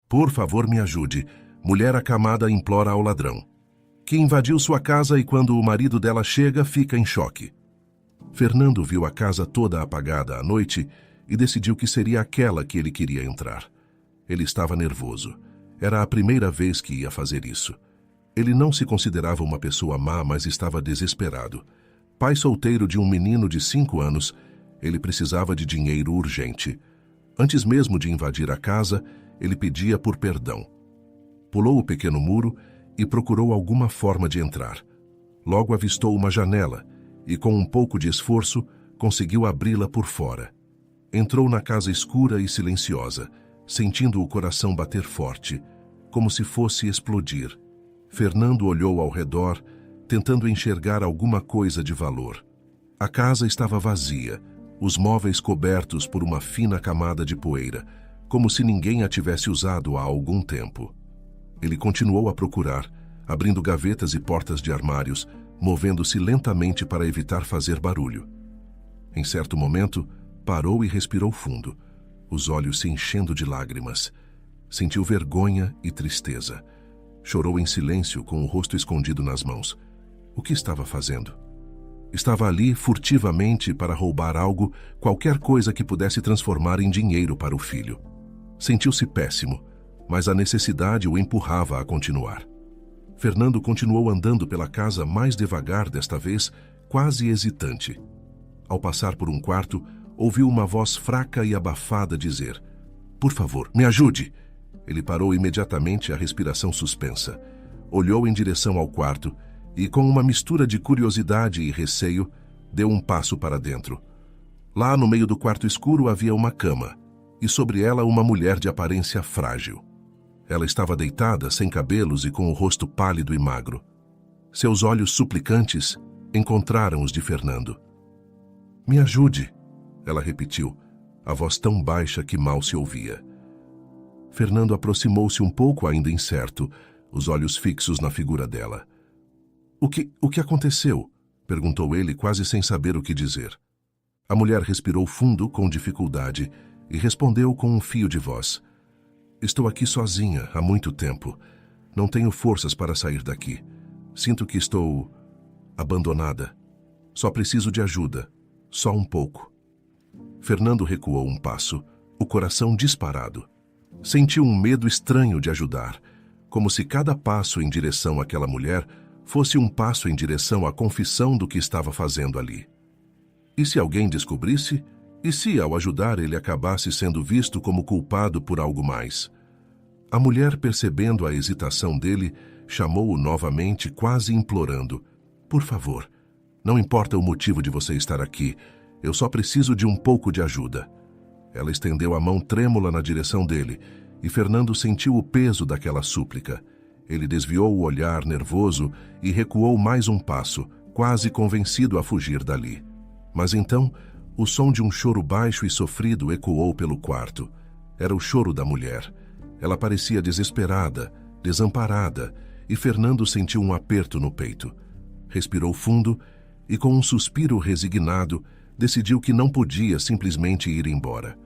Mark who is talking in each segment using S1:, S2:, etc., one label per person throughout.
S1: Por favor, me ajude. Mulher acamada implora ao ladrão, que invadiu sua casa e quando o marido dela chega, fica em choque. Fernando viu a casa toda apagada à noite e decidiu que seria aquela que ele queria entrar. Ele estava nervoso. Era a primeira vez que ia fazer isso. Ele não se considerava uma pessoa má, mas estava desesperado. Pai solteiro de um menino de 5 anos, ele precisava de dinheiro urgente. Antes mesmo de invadir a casa, ele pedia por perdão. Pulou o pequeno muro e procurou alguma forma de entrar. Logo avistou uma janela e, com um pouco de esforço, conseguiu abri-la por fora. Entrou na casa escura e silenciosa, sentindo o coração bater forte, como se fosse explodir. Fernando olhou ao redor, tentando enxergar alguma coisa de valor. A casa estava vazia, os móveis cobertos por uma fina camada de poeira, como se ninguém a tivesse usado há algum tempo. Ele continuou a procurar, abrindo gavetas e portas de armários, movendo-se lentamente para evitar fazer barulho. Em certo momento, parou e respirou fundo, os olhos se enchendo de lágrimas. Sentiu vergonha e tristeza. Chorou em silêncio, com o rosto escondido nas mãos. O que estava fazendo? Estava ali furtivamente para roubar algo, qualquer coisa que pudesse transformar em dinheiro para o filho. Sentiu-se péssimo, mas a necessidade o empurrava a continuar. Fernando continuou andando pela casa mais devagar desta vez, quase hesitante. Ao passar por um quarto, ouviu uma voz fraca e abafada dizer: "Por favor, me ajude!" Ele parou imediatamente, a respiração suspensa. Olhou em direção ao quarto e, com uma mistura de curiosidade e receio, deu um passo para dentro. Lá no meio do quarto escuro havia uma cama, e sobre ela uma mulher de aparência frágil. Ela estava deitada, sem cabelos e com o rosto pálido e magro. Seus olhos suplicantes encontraram os de Fernando. "Me ajude!" ela repetiu, a voz tão baixa que mal se ouvia. Fernando aproximou-se um pouco, ainda incerto, os olhos fixos na figura dela. O que aconteceu?" perguntou ele, quase sem saber o que dizer. A mulher respirou fundo, com dificuldade, e respondeu com um fio de voz: "Estou aqui sozinha há muito tempo. Não tenho forças para sair daqui. Sinto que estou abandonada. Só preciso de ajuda, só um pouco." Fernando recuou um passo, o coração disparado. Sentiu um medo estranho de ajudar, como se cada passo em direção àquela mulher fosse um passo em direção à confissão do que estava fazendo ali. E se alguém descobrisse? E se, ao ajudar, ele acabasse sendo visto como culpado por algo mais? A mulher, percebendo a hesitação dele, chamou-o novamente, quase implorando: "Por favor, não importa o motivo de você estar aqui, eu só preciso de um pouco de ajuda." Ela estendeu a mão trêmula na direção dele, e Fernando sentiu o peso daquela súplica. Ele desviou o olhar nervoso e recuou mais um passo, quase convencido a fugir dali. Mas então, o som de um choro baixo e sofrido ecoou pelo quarto. Era o choro da mulher. Ela parecia desesperada, desamparada, e Fernando sentiu um aperto no peito. Respirou fundo e, com um suspiro resignado, decidiu que não podia simplesmente ir embora.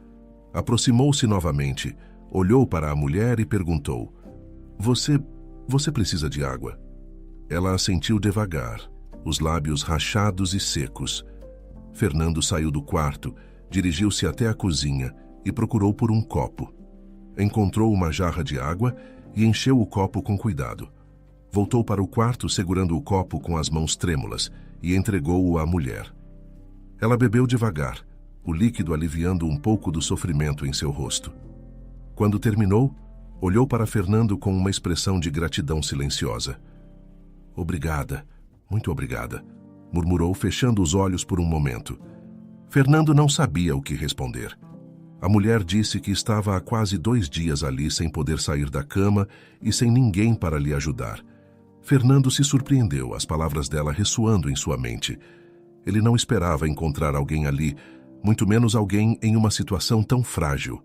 S1: Aproximou-se novamente, olhou para a mulher e perguntou: Você precisa de água?" Ela assentiu devagar, os lábios rachados e secos. Fernando saiu do quarto, dirigiu-se até a cozinha e procurou por um copo. Encontrou uma jarra de água e encheu o copo com cuidado. Voltou para o quarto segurando o copo com as mãos trêmulas e entregou-o à mulher. Ela bebeu devagar, o líquido aliviando um pouco do sofrimento em seu rosto. Quando terminou, olhou para Fernando com uma expressão de gratidão silenciosa. "Obrigada, muito obrigada", murmurou, fechando os olhos por um momento. Fernando não sabia o que responder. A mulher disse que estava há quase 2 dias ali sem poder sair da cama e sem ninguém para lhe ajudar. Fernando se surpreendeu, as palavras dela ressoando em sua mente. Ele não esperava encontrar alguém ali, muito menos alguém em uma situação tão frágil.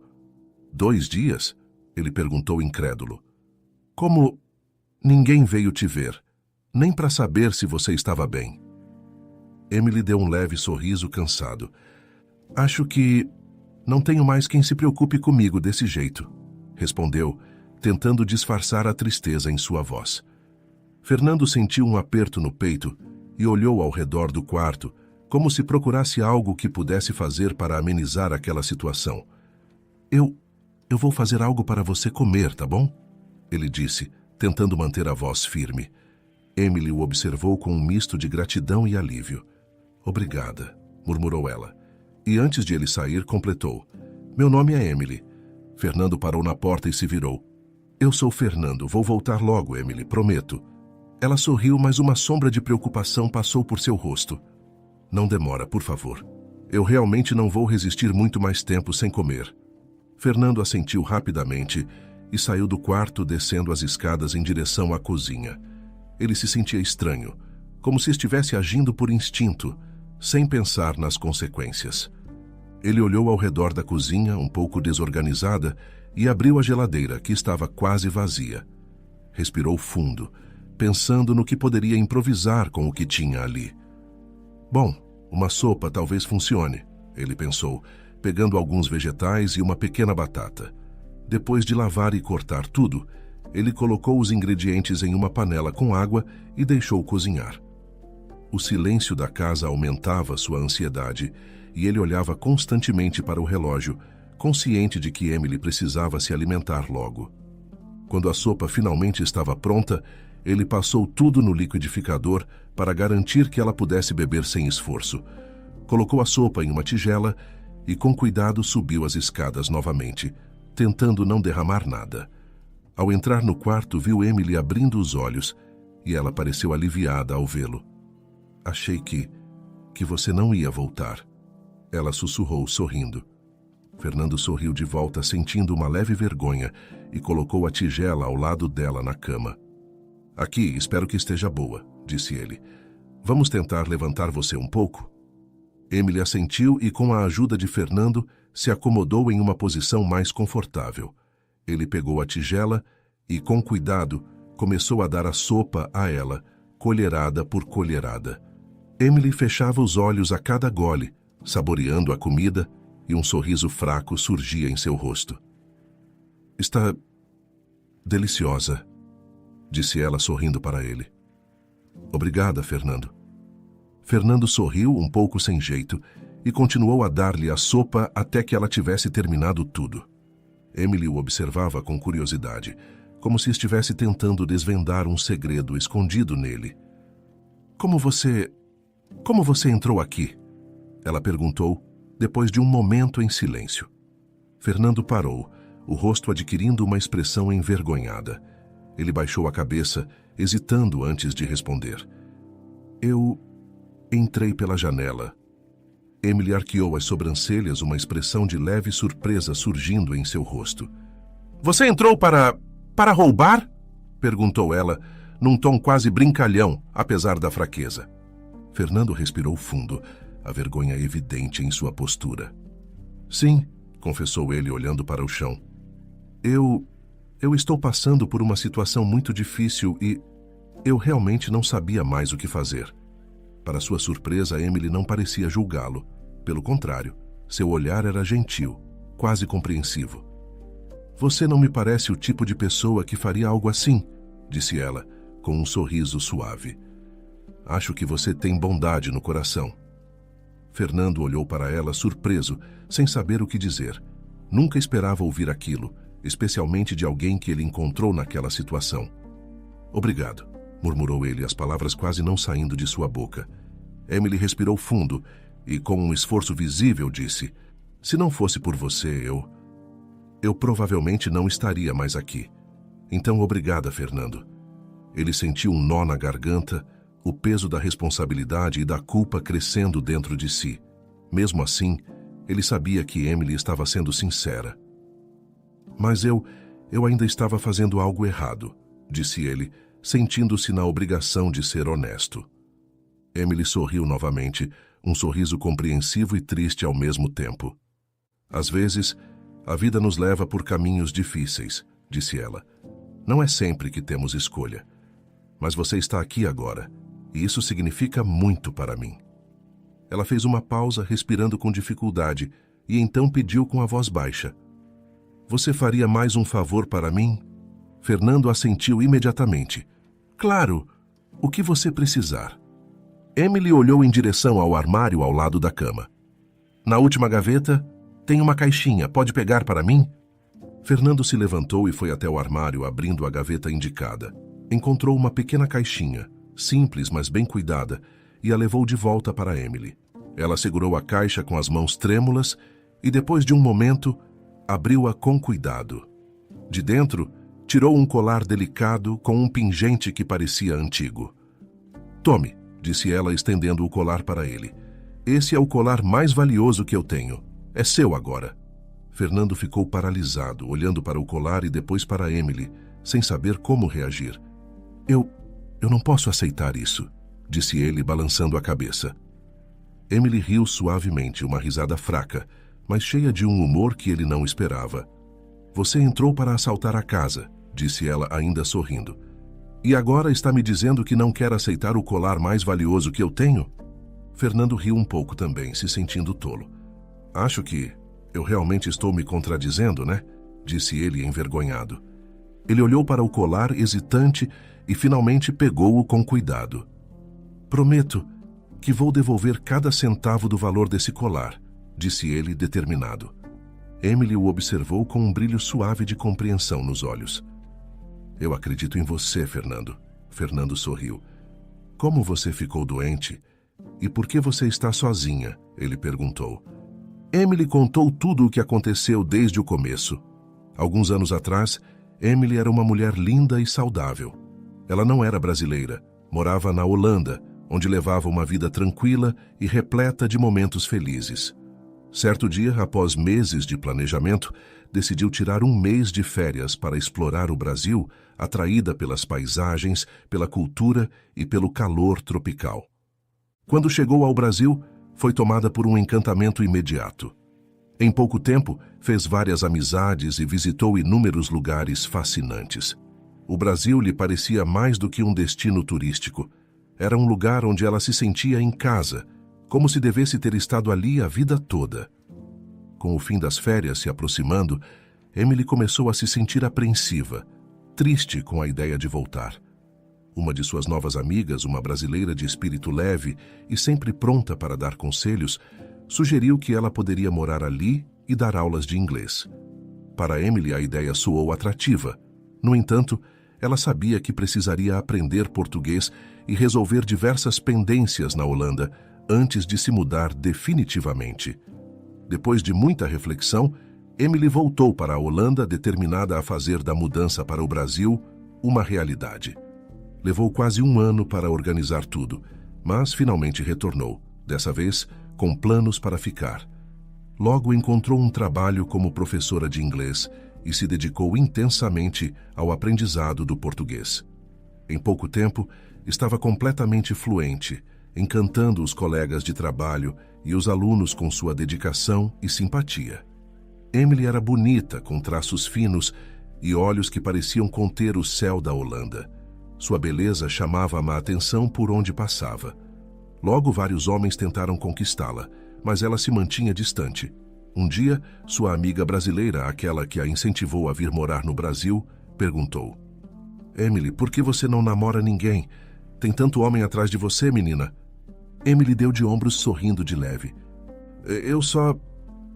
S1: 2 dias? Ele perguntou incrédulo. "Como ninguém veio te ver, nem para saber se você estava bem?" Emily deu um leve sorriso cansado. "Acho que não tenho mais quem se preocupe comigo desse jeito", respondeu, tentando disfarçar a tristeza em sua voz. Fernando sentiu um aperto no peito e olhou ao redor do quarto, como se procurasse algo que pudesse fazer para amenizar aquela situação. Eu vou fazer algo para você comer, tá bom? Ele disse, tentando manter a voz firme. Emily o observou com um misto de gratidão e alívio. Obrigada, murmurou ela. E antes de ele sair, completou. Meu nome é Emily. Fernando parou na porta e se virou. Eu sou Fernando, vou voltar logo, Emily, prometo. Ela sorriu, mas uma sombra de preocupação passou por seu rosto. Não demora, por favor. Eu realmente não vou resistir muito mais tempo sem comer. Fernando assentiu rapidamente e saiu do quarto, descendo as escadas em direção à cozinha. Ele se sentia estranho, como se estivesse agindo por instinto, sem pensar nas consequências. Ele olhou ao redor da cozinha, um pouco desorganizada, e abriu a geladeira, que estava quase vazia. Respirou fundo, pensando no que poderia improvisar com o que tinha ali. Bom, uma sopa talvez funcione, ele pensou, pegando alguns vegetais e uma pequena batata. Depois de lavar e cortar tudo, ele colocou os ingredientes em uma panela com água e deixou cozinhar. O silêncio da casa aumentava sua ansiedade e ele olhava constantemente para o relógio, consciente de que Emily precisava se alimentar logo. Quando a sopa finalmente estava pronta, ele passou tudo no liquidificador para garantir que ela pudesse beber sem esforço. Colocou a sopa em uma tigela e com cuidado subiu as escadas novamente, tentando não derramar nada. Ao entrar no quarto, viu Emily abrindo os olhos e ela pareceu aliviada ao vê-lo. Achei que você não ia voltar. Ela sussurrou, sorrindo. Fernando sorriu de volta, sentindo uma leve vergonha, e colocou a tigela ao lado dela na cama. Aqui, espero que esteja boa, disse ele. Vamos tentar levantar você um pouco? Emily assentiu e, com a ajuda de Fernando, se acomodou em uma posição mais confortável. Ele pegou a tigela e, com cuidado, começou a dar a sopa a ela, colherada por colherada. Emily fechava os olhos a cada gole, saboreando a comida, e um sorriso fraco surgia em seu rosto. Está deliciosa, disse ela sorrindo para ele. Obrigada, Fernando. Fernando sorriu um pouco sem jeito e continuou a dar-lhe a sopa até que ela tivesse terminado tudo. Emily o observava com curiosidade, como se estivesse tentando desvendar um segredo escondido nele. Como você entrou aqui? Ela perguntou, depois de um momento em silêncio. Fernando parou, o rosto adquirindo uma expressão envergonhada. Ele baixou a cabeça, hesitando antes de responder. Eu entrei pela janela. Emily arqueou as sobrancelhas, uma expressão de leve surpresa surgindo em seu rosto. Você entrou para roubar? Perguntou ela, num tom quase brincalhão, apesar da fraqueza. Fernando respirou fundo, a vergonha evidente em sua postura. Sim, confessou ele olhando para o chão. Eu estou passando por uma situação muito difícil e eu realmente não sabia mais o que fazer. Para sua surpresa, Emily não parecia julgá-lo. Pelo contrário, seu olhar era gentil, quase compreensivo. Você não me parece o tipo de pessoa que faria algo assim, disse ela, com um sorriso suave. Acho que você tem bondade no coração. Fernando olhou para ela surpreso, sem saber o que dizer. Nunca esperava ouvir aquilo, especialmente de alguém que ele encontrou naquela situação. Obrigado, murmurou ele, as palavras quase não saindo de sua boca. Emily respirou fundo e, com um esforço visível, disse: se não fosse por você, eu provavelmente não estaria mais aqui. Então, obrigada, Fernando. Ele sentiu um nó na garganta, o peso da responsabilidade e da culpa crescendo dentro de si. Mesmo assim, ele sabia que Emily estava sendo sincera. Mas eu ainda estava fazendo algo errado, disse ele, sentindo-se na obrigação de ser honesto. Emily sorriu novamente, um sorriso compreensivo e triste ao mesmo tempo. Às vezes, a vida nos leva por caminhos difíceis, disse ela. Não é sempre que temos escolha. Mas você está aqui agora, e isso significa muito para mim. Ela fez uma pausa, respirando com dificuldade, e então pediu com a voz baixa: Você faria mais um favor para mim? Fernando assentiu imediatamente. Claro, o que você precisar. Emily olhou em direção ao armário ao lado da cama. Na última gaveta, tem uma caixinha, pode pegar para mim? Fernando se levantou e foi até o armário, abrindo a gaveta indicada. Encontrou uma pequena caixinha, simples, mas bem cuidada, e a levou de volta para Emily. Ela segurou a caixa com as mãos trêmulas e, depois de um momento, abriu-a com cuidado. De dentro, tirou um colar delicado com um pingente que parecia antigo. Tome, disse ela, estendendo o colar para ele. Esse é o colar mais valioso que eu tenho. É seu agora. Fernando ficou paralisado, olhando para o colar e depois para Emily, sem saber como reagir. Eu não posso aceitar isso, disse ele, balançando a cabeça. Emily riu suavemente, uma risada fraca, mas cheia de um humor que ele não esperava. Você entrou para assaltar a casa, disse ela, ainda sorrindo. E agora está me dizendo que não quer aceitar o colar mais valioso que eu tenho? Fernando riu um pouco também, se sentindo tolo. Acho que eu realmente estou me contradizendo, né? Disse ele, envergonhado. Ele olhou para o colar, hesitante, e finalmente pegou-o com cuidado. Prometo que vou devolver cada centavo do valor desse colar, disse ele, determinado. Emily o observou com um brilho suave de compreensão nos olhos. Eu acredito em você, Fernando. Fernando sorriu. Como você ficou doente? E por que você está sozinha? Ele perguntou. Emily contou tudo o que aconteceu desde o começo. Alguns anos atrás, Emily era uma mulher linda e saudável. Ela não era brasileira, morava na Holanda, onde levava uma vida tranquila e repleta de momentos felizes. Certo dia, após meses de planejamento, decidiu tirar um mês de férias para explorar o Brasil, atraída pelas paisagens, pela cultura e pelo calor tropical. Quando chegou ao Brasil, foi tomada por um encantamento imediato. Em pouco tempo, fez várias amizades e visitou inúmeros lugares fascinantes. O Brasil lhe parecia mais do que um destino turístico. Era um lugar onde ela se sentia em casa, como se devesse ter estado ali a vida toda. Com o fim das férias se aproximando, Emily começou a se sentir apreensiva, triste com a ideia de voltar. Uma de suas novas amigas, uma brasileira de espírito leve e sempre pronta para dar conselhos, sugeriu que ela poderia morar ali e dar aulas de inglês. Para Emily, a ideia soou atrativa. No entanto, ela sabia que precisaria aprender português e resolver diversas pendências na Holanda antes de se mudar definitivamente. Depois de muita reflexão, Emily voltou para a Holanda, determinada a fazer da mudança para o Brasil uma realidade. Levou quase um ano para organizar tudo, mas finalmente retornou, dessa vez com planos para ficar. Logo encontrou um trabalho como professora de inglês e se dedicou intensamente ao aprendizado do português. Em pouco tempo, estava completamente fluente, encantando os colegas de trabalho e os alunos com sua dedicação e simpatia. Emily era bonita, com traços finos e olhos que pareciam conter o céu da Holanda. Sua beleza chamava a atenção por onde passava. Logo, vários homens tentaram conquistá-la, mas ela se mantinha distante. Um dia, sua amiga brasileira, aquela que a incentivou a vir morar no Brasil, perguntou: Emily, por que você não namora ninguém? Tem tanto homem atrás de você, menina? Emily deu de ombros, sorrindo de leve. Eu só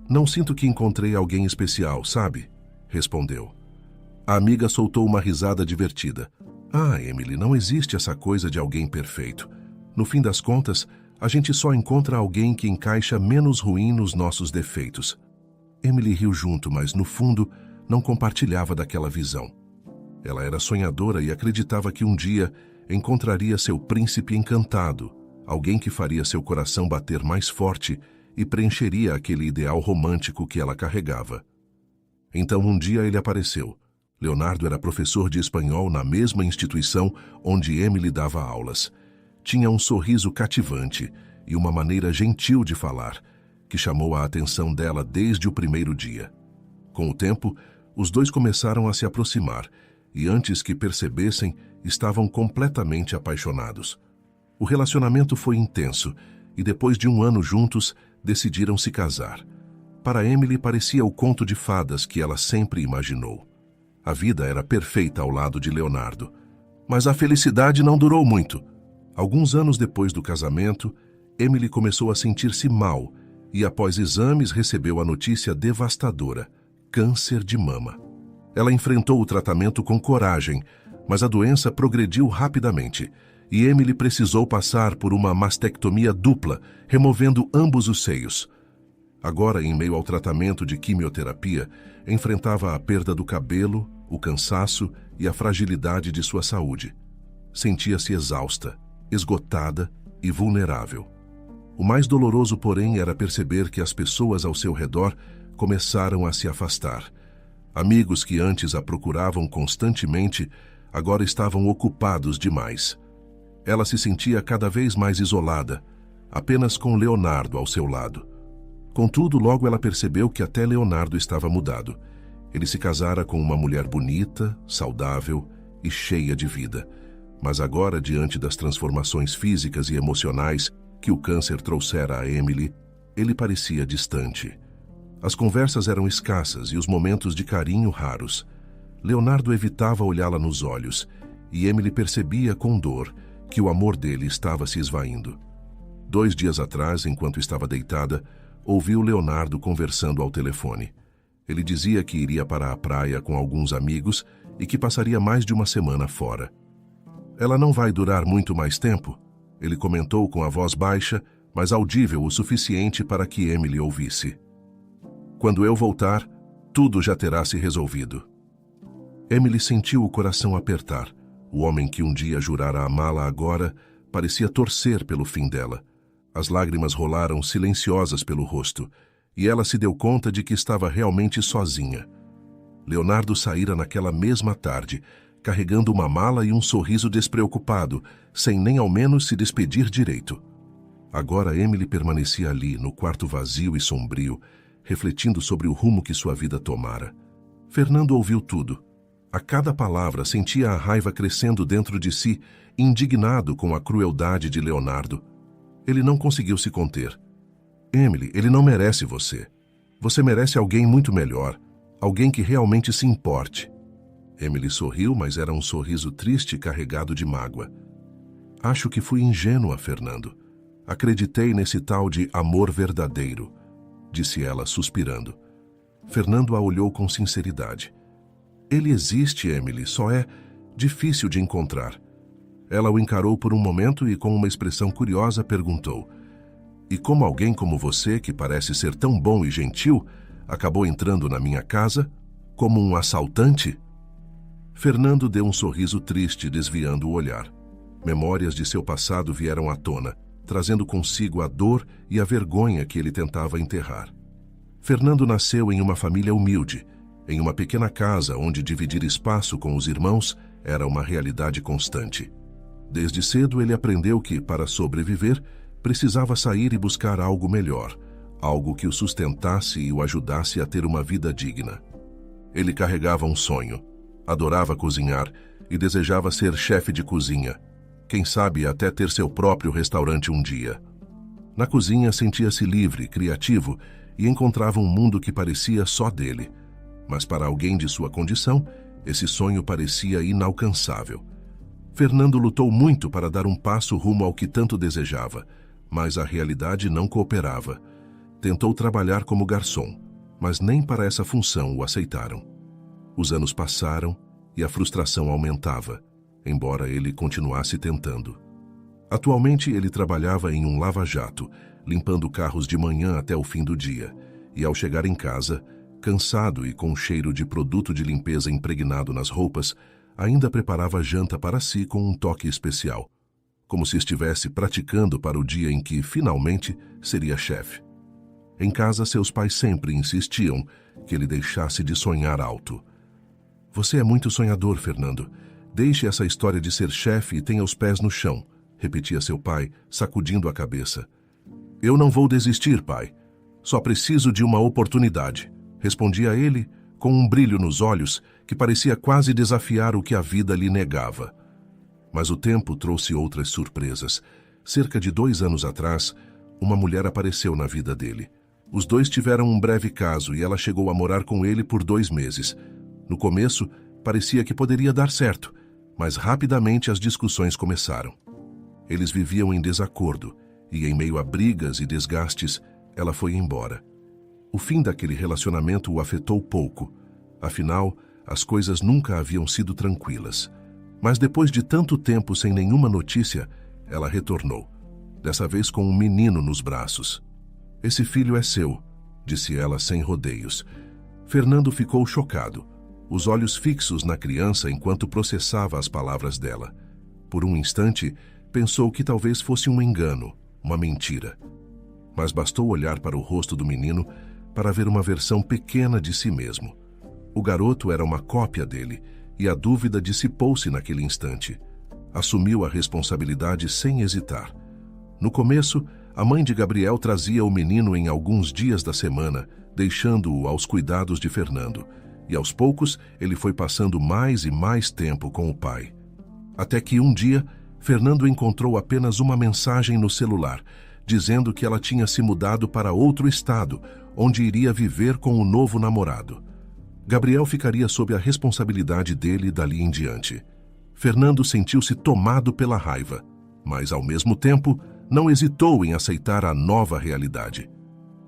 S1: não sinto que encontrei alguém especial, sabe? Respondeu. A amiga soltou uma risada divertida. Ah, Emily, não existe essa coisa de alguém perfeito. No fim das contas, a gente só encontra alguém que encaixa menos ruim nos nossos defeitos. Emily riu junto, mas no fundo não compartilhava daquela visão. Ela era sonhadora e acreditava que um dia encontraria seu príncipe encantado, alguém que faria seu coração bater mais forte e preencheria aquele ideal romântico que ela carregava. Então um dia ele apareceu. Leonardo era professor de espanhol na mesma instituição onde Emily dava aulas. Tinha um sorriso cativante e uma maneira gentil de falar, que chamou a atenção dela desde o primeiro dia. Com o tempo, os dois começaram a se aproximar e, antes que percebessem, estavam completamente apaixonados. O relacionamento foi intenso e, depois de um ano juntos, decidiram se casar. Para Emily, parecia o conto de fadas que ela sempre imaginou. A vida era perfeita ao lado de Leonardo. Mas a felicidade não durou muito. Alguns anos depois do casamento, Emily começou a sentir-se mal e, após exames, recebeu a notícia devastadora: câncer de mama. Ela enfrentou o tratamento com coragem, mas a doença progrediu rapidamente e Emily precisou passar por uma mastectomia dupla, removendo ambos os seios. Agora, em meio ao tratamento de quimioterapia, enfrentava a perda do cabelo, o cansaço e a fragilidade de sua saúde. Sentia-se exausta, esgotada e vulnerável. O mais doloroso, porém, era perceber que as pessoas ao seu redor começaram a se afastar. Amigos que antes a procuravam constantemente, agora estavam ocupados demais. Ela se sentia cada vez mais isolada, apenas com Leonardo ao seu lado. Contudo, logo ela percebeu que até Leonardo estava mudado. Ele se casara com uma mulher bonita, saudável e cheia de vida. Mas agora, diante das transformações físicas e emocionais que o câncer trouxera a Emily, ele parecia distante. As conversas eram escassas e os momentos de carinho raros. Leonardo evitava olhá-la nos olhos e Emily percebia com dor que o amor dele estava se esvaindo. 2 dias atrás, enquanto estava deitada, ouviu Leonardo conversando ao telefone. Ele dizia que iria para a praia com alguns amigos e que passaria mais de uma semana fora. Ela não vai durar muito mais tempo, ele comentou com a voz baixa, mas audível o suficiente para que Emily ouvisse. Quando eu voltar, tudo já terá se resolvido. Emily sentiu o coração apertar. O homem que um dia jurara amá-la agora parecia torcer pelo fim dela. As lágrimas rolaram silenciosas pelo rosto, e ela se deu conta de que estava realmente sozinha. Leonardo saíra naquela mesma tarde, carregando uma mala e um sorriso despreocupado, sem nem ao menos se despedir direito. Agora Emily permanecia ali, no quarto vazio e sombrio, refletindo sobre o rumo que sua vida tomara. Fernando ouviu tudo. A cada palavra sentia a raiva crescendo dentro de si, indignado com a crueldade de Leonardo. Ele não conseguiu se conter. Emily, ele não merece você. Você merece alguém muito melhor, alguém que realmente se importe. Emily sorriu, mas era um sorriso triste carregado de mágoa. Acho que fui ingênua, Fernando. Acreditei nesse tal de amor verdadeiro, disse ela, suspirando. Fernando a olhou com sinceridade. Ele existe, Emily, só é difícil de encontrar. Ela o encarou por um momento e, com uma expressão curiosa, perguntou: e como alguém como você, que parece ser tão bom e gentil, acabou entrando na minha casa como um assaltante? Fernando deu um sorriso triste, desviando o olhar. Memórias de seu passado vieram à tona, trazendo consigo a dor e a vergonha que ele tentava enterrar. Fernando nasceu em uma família humilde, em uma pequena casa onde dividir espaço com os irmãos era uma realidade constante. Desde cedo ele aprendeu que, para sobreviver, precisava sair e buscar algo melhor, algo que o sustentasse e o ajudasse a ter uma vida digna. Ele carregava um sonho, adorava cozinhar e desejava ser chefe de cozinha, quem sabe até ter seu próprio restaurante um dia. Na cozinha sentia-se livre, criativo e encontrava um mundo que parecia só dele. Mas para alguém de sua condição, esse sonho parecia inalcançável. Fernando lutou muito para dar um passo rumo ao que tanto desejava, mas a realidade não cooperava. Tentou trabalhar como garçom, mas nem para essa função o aceitaram. Os anos passaram e a frustração aumentava, embora ele continuasse tentando. Atualmente ele trabalhava em um lava-jato, limpando carros de manhã até o fim do dia, e ao chegar em casa, cansado e com cheiro de produto de limpeza impregnado nas roupas, ainda preparava janta para si com um toque especial, como se estivesse praticando para o dia em que, finalmente, seria chefe. Em casa, seus pais sempre insistiam que ele deixasse de sonhar alto. Você é muito sonhador, Fernando. Deixe essa história de ser chefe e tenha os pés no chão, repetia seu pai, sacudindo a cabeça. Eu não vou desistir, pai. Só preciso de uma oportunidade, respondia ele, com um brilho nos olhos que parecia quase desafiar o que a vida lhe negava. Mas o tempo trouxe outras surpresas. Cerca de 2 anos atrás, uma mulher apareceu na vida dele. Os dois tiveram um breve caso e ela chegou a morar com ele por 2 meses. No começo, Parecia que poderia dar certo, mas rapidamente as discussões começaram. Eles viviam em desacordo, e em meio a brigas e desgastes, ela foi embora. O fim daquele relacionamento o afetou pouco. Afinal, as coisas nunca haviam sido tranquilas. Mas depois de tanto tempo sem nenhuma notícia, ela retornou, dessa vez com um menino nos braços. "Esse filho é seu", disse ela sem rodeios. Fernando ficou chocado, os olhos fixos na criança enquanto processava as palavras dela. Por um instante, pensou que talvez fosse um engano, uma mentira. Mas bastou olhar para o rosto do menino para ver uma versão pequena de si mesmo. O garoto era uma cópia dele, e a dúvida dissipou-se naquele instante. Assumiu a responsabilidade sem hesitar. No começo, a mãe de Gabriel trazia o menino em alguns dias da semana, deixando-o aos cuidados de Fernando, e aos poucos ele foi passando mais e mais tempo com o pai. Até que um dia, Fernando encontrou apenas uma mensagem no celular, dizendo que ela tinha se mudado para outro estado, onde iria viver com o novo namorado. Gabriel ficaria sob a responsabilidade dele dali em diante. Fernando sentiu-se tomado pela raiva, mas ao mesmo tempo não hesitou em aceitar a nova realidade.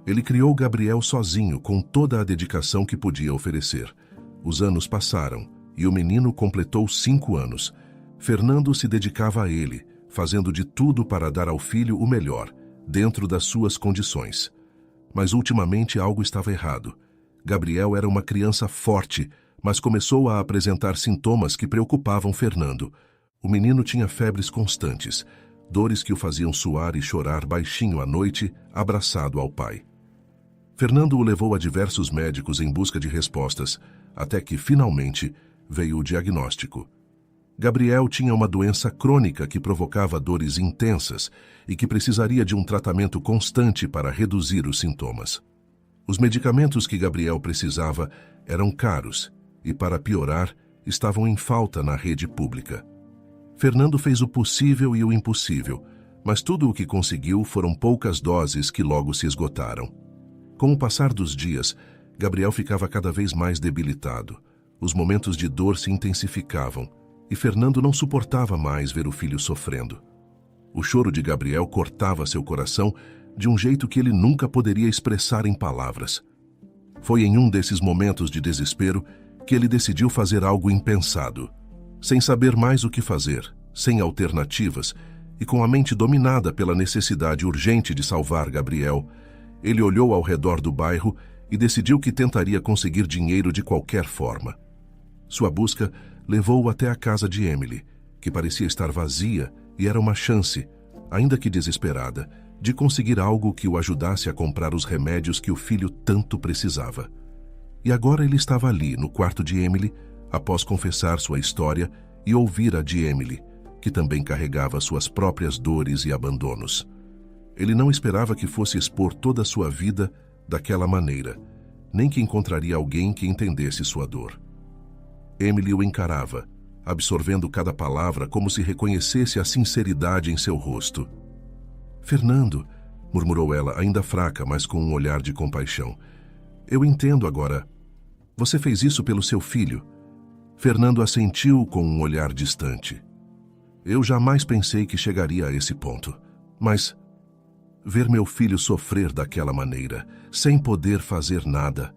S1: Ele criou Gabriel sozinho, com toda a dedicação que podia oferecer. Os anos passaram e o menino completou 5 anos. Fernando se dedicava a ele, fazendo de tudo para dar ao filho o melhor, dentro das suas condições. Mas ultimamente algo estava errado. Gabriel era uma criança forte, mas começou a apresentar sintomas que preocupavam Fernando. O menino tinha febres constantes, dores que o faziam suar e chorar baixinho à noite, abraçado ao pai. Fernando o levou a diversos médicos em busca de respostas, até que, finalmente, veio o diagnóstico. Gabriel tinha uma doença crônica que provocava dores intensas e que precisaria de um tratamento constante para reduzir os sintomas. Os medicamentos que Gabriel precisava eram caros e, para piorar, estavam em falta na rede pública. Fernando fez o possível e o impossível, mas tudo o que conseguiu foram poucas doses que logo se esgotaram. Com o passar dos dias, Gabriel ficava cada vez mais debilitado. Os momentos de dor se intensificavam e Fernando não suportava mais ver o filho sofrendo. O choro de Gabriel cortava seu coração de um jeito que ele nunca poderia expressar em palavras. Foi em um desses momentos de desespero que ele decidiu fazer algo impensado. Sem saber mais o que fazer, sem alternativas e com a mente dominada pela necessidade urgente de salvar Gabriel, ele olhou ao redor do bairro e decidiu que tentaria conseguir dinheiro de qualquer forma. Sua busca levou-o até a casa de Emily, que parecia estar vazia e era uma chance, ainda que desesperada, de conseguir algo que o ajudasse a comprar os remédios que o filho tanto precisava. E agora ele estava ali, no quarto de Emily, após confessar sua história e ouvir a de Emily, que também carregava suas próprias dores e abandonos. Ele não esperava que fosse expor toda a sua vida daquela maneira, nem que encontraria alguém que entendesse sua dor. Emily o encarava, absorvendo cada palavra como se reconhecesse a sinceridade em seu rosto. "Fernando", murmurou ela, ainda fraca, mas com um olhar de compaixão. "Eu entendo agora. Você fez isso pelo seu filho." Fernando assentiu com um olhar distante. "Eu jamais pensei que chegaria a esse ponto. Mas ver meu filho sofrer daquela maneira, sem poder fazer nada,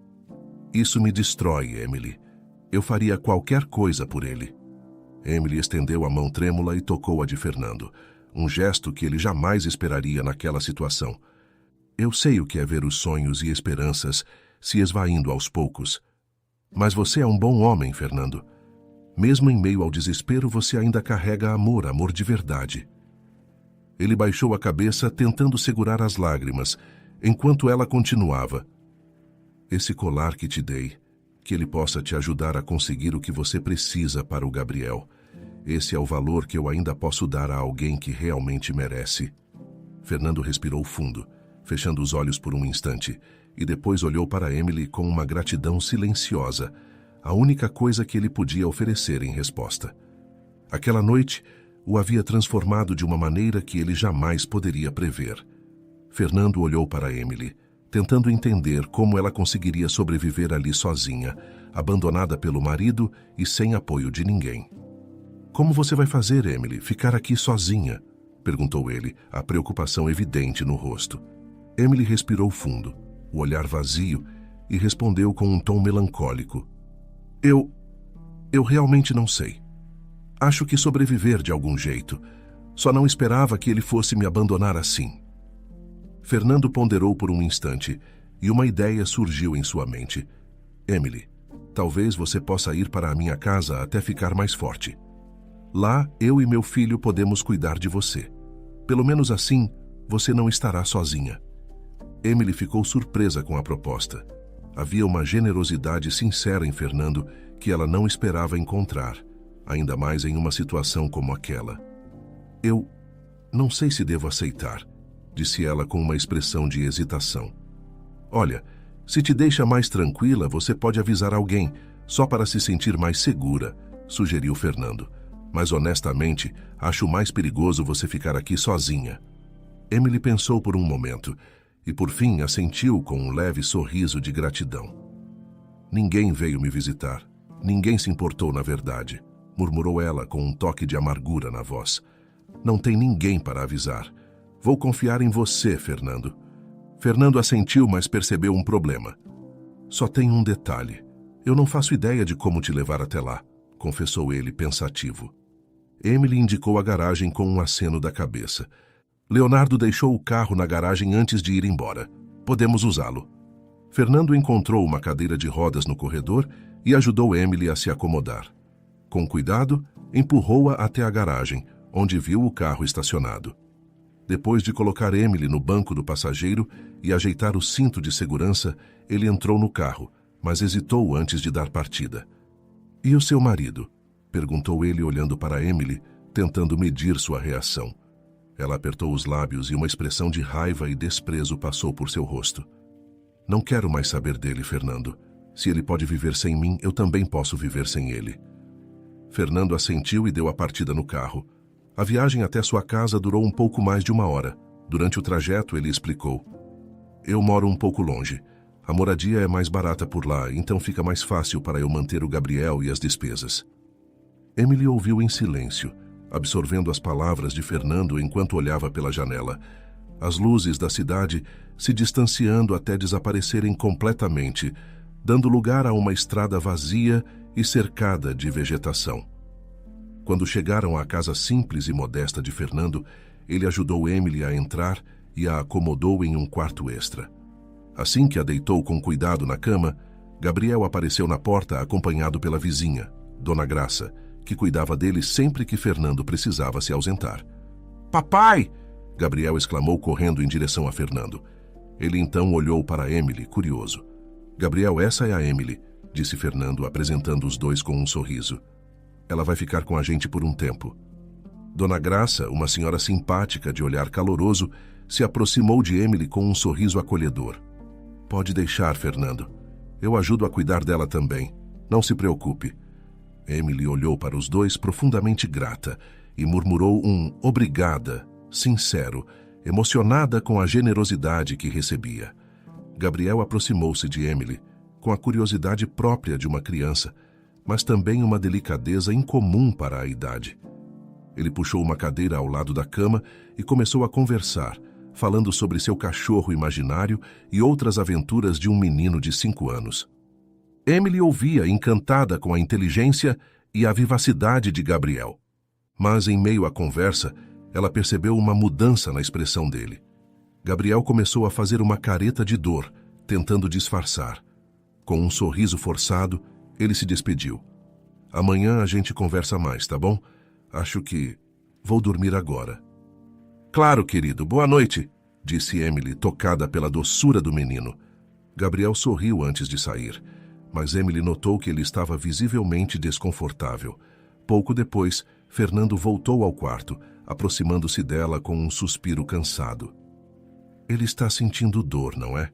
S1: isso me destrói, Emily. Eu faria qualquer coisa por ele." Emily estendeu a mão trêmula e tocou a de Fernando, um gesto que ele jamais esperaria naquela situação. "Eu sei o que é ver os sonhos e esperanças se esvaindo aos poucos. Mas você é um bom homem, Fernando. Mesmo em meio ao desespero, você ainda carrega amor, amor de verdade." Ele baixou a cabeça, tentando segurar as lágrimas, enquanto ela continuava. "Esse colar que te dei, que ele possa te ajudar a conseguir o que você precisa para o Gabriel. Esse é o valor que eu ainda posso dar a alguém que realmente merece." Fernando respirou fundo, fechando os olhos por um instante, e depois olhou para Emily com uma gratidão silenciosa, a única coisa que ele podia oferecer em resposta. Aquela noite o havia transformado de uma maneira que ele jamais poderia prever. Fernando olhou para Emily, tentando entender como ela conseguiria sobreviver ali sozinha, abandonada pelo marido e sem apoio de ninguém. "Como você vai fazer, Emily, ficar aqui sozinha?" perguntou ele, a preocupação evidente no rosto. Emily respirou fundo, o olhar vazio, e respondeu com um tom melancólico. Eu realmente não sei. Acho que sobreviver de algum jeito. Só não esperava que ele fosse me abandonar assim." Fernando ponderou por um instante, e uma ideia surgiu em sua mente. "Emily, talvez você possa ir para a minha casa até ficar mais forte. Lá, eu e meu filho podemos cuidar de você. Pelo menos assim, você não estará sozinha." Emily ficou surpresa com a proposta. Havia uma generosidade sincera em Fernando que ela não esperava encontrar, ainda mais em uma situação como aquela. "Eu não sei se devo aceitar", disse ela com uma expressão de hesitação. "Olha, se te deixa mais tranquila, você pode avisar alguém, só para se sentir mais segura", sugeriu Fernando. "Mas honestamente, acho mais perigoso você ficar aqui sozinha." Emily pensou por um momento e por fim assentiu com um leve sorriso de gratidão. "Ninguém veio me visitar. Ninguém se importou, na verdade", murmurou ela com um toque de amargura na voz. "Não tem ninguém para avisar. Vou confiar em você, Fernando." Fernando assentiu, mas percebeu um problema. "Só tem um detalhe. Eu não faço ideia de como te levar até lá", confessou ele pensativo. Emily indicou a garagem com um aceno da cabeça. "Leonardo deixou o carro na garagem antes de ir embora. Podemos usá-lo." Fernando encontrou uma cadeira de rodas no corredor e ajudou Emily a se acomodar. Com cuidado, empurrou-a até a garagem, onde viu o carro estacionado. Depois de colocar Emily no banco do passageiro e ajeitar o cinto de segurança, ele entrou no carro, mas hesitou antes de dar partida. "E o seu marido?" perguntou ele olhando para Emily, tentando medir sua reação. Ela apertou os lábios e uma expressão de raiva e desprezo passou por seu rosto. "Não quero mais saber dele, Fernando. Se ele pode viver sem mim, eu também posso viver sem ele." Fernando assentiu e deu a partida no carro. A viagem até sua casa durou um pouco mais de 1 hora. Durante o trajeto, ele explicou: "Eu moro um pouco longe. A moradia é mais barata por lá, então fica mais fácil para eu manter o Gabriel e as despesas." Emily ouviu em silêncio, absorvendo as palavras de Fernando enquanto olhava pela janela. As luzes da cidade se distanciando até desaparecerem completamente, dando lugar a uma estrada vazia e cercada de vegetação. Quando chegaram à casa simples e modesta de Fernando, ele ajudou Emily a entrar e a acomodou em um quarto extra. Assim que a deitou com cuidado na cama, Gabriel apareceu na porta acompanhado pela vizinha, Dona Graça, que cuidava dele sempre que Fernando precisava se ausentar. "Papai!" Gabriel exclamou correndo em direção a Fernando. Ele então olhou para Emily, curioso. "Gabriel, essa é a Emily", disse Fernando, apresentando os dois com um sorriso. "Ela vai ficar com a gente por um tempo." Dona Graça, uma senhora simpática de olhar caloroso, se aproximou de Emily com um sorriso acolhedor. "Pode deixar, Fernando. Eu ajudo a cuidar dela também. Não se preocupe." Emily olhou para os dois profundamente grata e murmurou um obrigada, sincero, emocionada com a generosidade que recebia. Gabriel aproximou-se de Emily, com a curiosidade própria de uma criança, mas também uma delicadeza incomum para a idade. Ele puxou uma cadeira ao lado da cama e começou a conversar, falando sobre seu cachorro imaginário e outras aventuras de um menino de 5 anos. Emily ouvia, encantada com a inteligência e a vivacidade de Gabriel. Mas, em meio à conversa, ela percebeu uma mudança na expressão dele. Gabriel começou a fazer uma careta de dor, tentando disfarçar. Com um sorriso forçado, ele se despediu. "Amanhã a gente conversa mais, tá bom? Acho que vou dormir agora." "Claro, querido. Boa noite", disse Emily, tocada pela doçura do menino. Gabriel sorriu antes de sair, mas Emily notou que ele estava visivelmente desconfortável. Pouco depois, Fernando voltou ao quarto, aproximando-se dela com um suspiro cansado. "Ele está sentindo dor, não é?"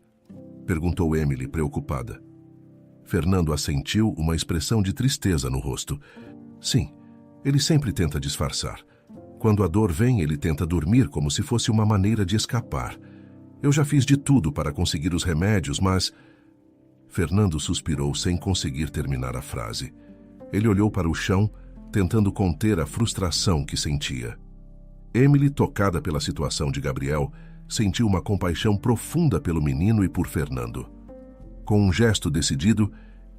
S1: perguntou Emily, preocupada. Fernando assentiu, uma expressão de tristeza no rosto. "Sim, ele sempre tenta disfarçar. Quando a dor vem, ele tenta dormir como se fosse uma maneira de escapar. Eu já fiz de tudo para conseguir os remédios, mas... Fernando suspirou sem conseguir terminar a frase. Ele olhou para o chão, tentando conter a frustração que sentia. Emily, tocada pela situação de Gabriel, sentiu uma compaixão profunda pelo menino e por Fernando. Com um gesto decidido,